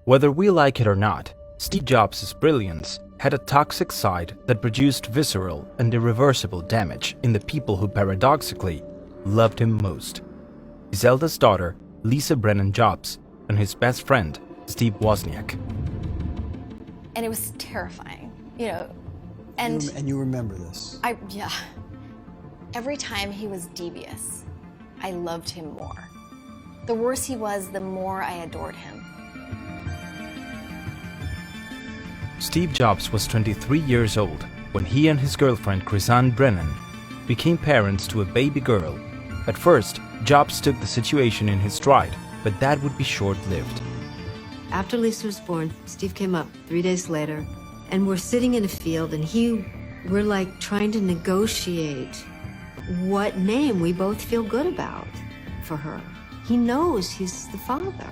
Whether we like it or not, Steve Jobs' brilliance had a toxic side that produced visceral and irreversible damage in the people who paradoxically loved him most. His eldest daughter, Lisa Brennan-Jobs, and his best friend, Steve Wozniak. And it was terrifying, And you remember this? Yeah. Every time he was devious, I loved him more. The worse he was, the more I adored him. Steve Jobs was 23 years old when he and his girlfriend Chrisann Brennan became parents to a baby girl. At first, Jobs took the situation in his stride, but that would be short-lived. After Lisa was born, Steve came up 3 days later, and we're sitting in a field, and we're like trying to negotiate what name we both feel good about for her. He knows he's the father.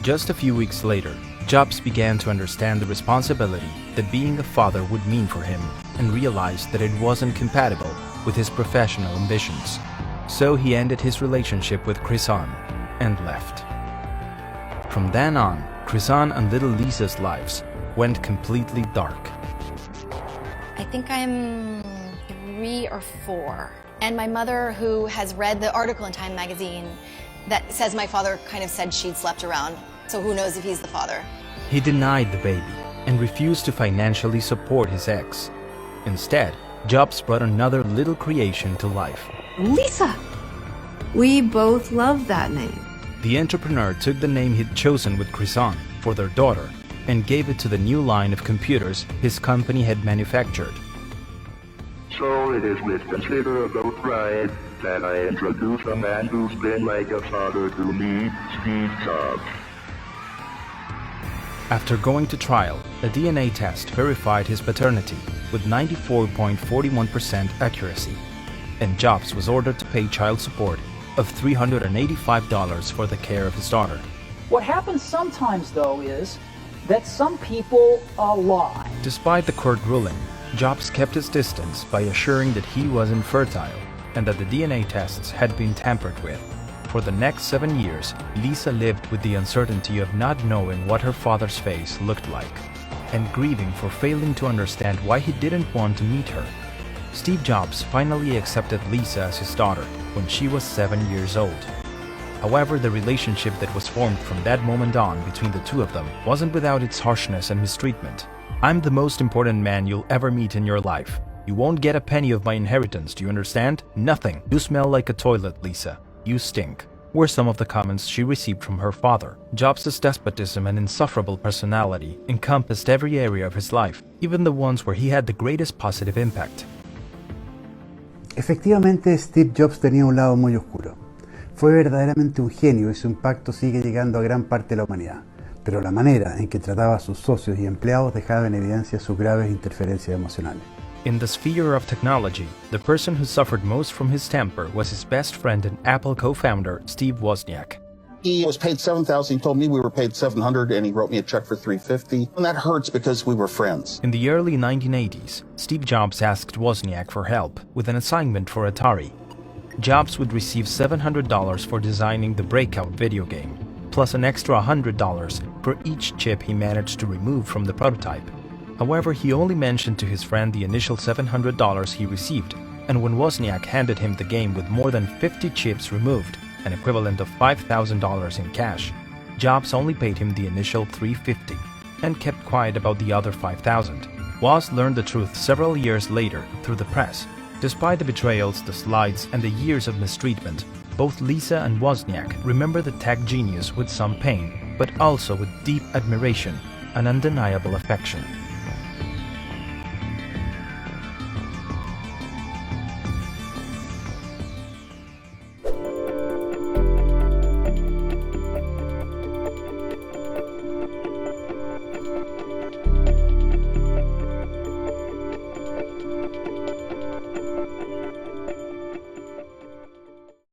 Just a few weeks later, Jobs began to understand the responsibility that being a father would mean for him and realized that it wasn't compatible with his professional ambitions. So he ended his relationship with Chrisann and left. From then on, Chrisann and little Lisa's lives went completely dark. I think I'm 3 or 4. And my mother, who has read the article in Time magazine that says my father kind of said she'd slept around, so who knows if he's the father. He denied the baby and refused to financially support his ex. Instead, Jobs brought another little creation to life. Lisa! We both love that name. The entrepreneur took the name he'd chosen with Chrisann for their daughter and gave it to the new line of computers his company had manufactured. So it is with considerable pride that I introduce a man who's been like a father to me, Steve Jobs. After going to trial, a DNA test verified his paternity with 94.41% accuracy, and Jobs was ordered to pay child support of $385 for the care of his daughter. What happens sometimes, though, is that some people lie. Despite the court ruling, Jobs kept his distance by assuring that he was infertile and that the DNA tests had been tampered with. For the next 7 years, Lisa lived with the uncertainty of not knowing what her father's face looked like and grieving for failing to understand why he didn't want to meet her. Steve Jobs finally accepted Lisa as his daughter when she was 7 years old. However, the relationship that was formed from that moment on between the two of them wasn't without its harshness and mistreatment. "I'm the most important man you'll ever meet in your life. You won't get a penny of my inheritance, do you understand? Nothing. You smell like a toilet, Lisa. You stink," were some of the comments she received from her father. Jobs' despotism and insufferable personality encompassed every area of his life, even the ones where he had the greatest positive impact. Efectivamente, Steve Jobs tenía un lado muy oscuro. Fue verdaderamente un genio y su impacto sigue llegando a gran parte de la humanidad, pero la manera en que trataba a sus socios y empleados dejaba en evidencia sus graves interferencias emocionales. In the sphere of technology, the person who suffered most from his temper was his best friend and Apple co-founder, Steve Wozniak. He was paid $7,000. He told me we were paid $700, and he wrote me a check for $350. And that hurts because we were friends. In the early 1980s, Steve Jobs asked Wozniak for help with an assignment for Atari. Jobs would receive $700 for designing the Breakout video game, plus an extra $100 for each chip he managed to remove from the prototype. However, he only mentioned to his friend the initial $700 he received, and when Wozniak handed him the game with more than 50 chips removed, an equivalent of $5,000 in cash, Jobs only paid him the initial $350 and kept quiet about the other $5,000. Woz learned the truth several years later through the press. Despite the betrayals, the slides, and the years of mistreatment, both Lisa and Wozniak remember the tech genius with some pain, but also with deep admiration and undeniable affection.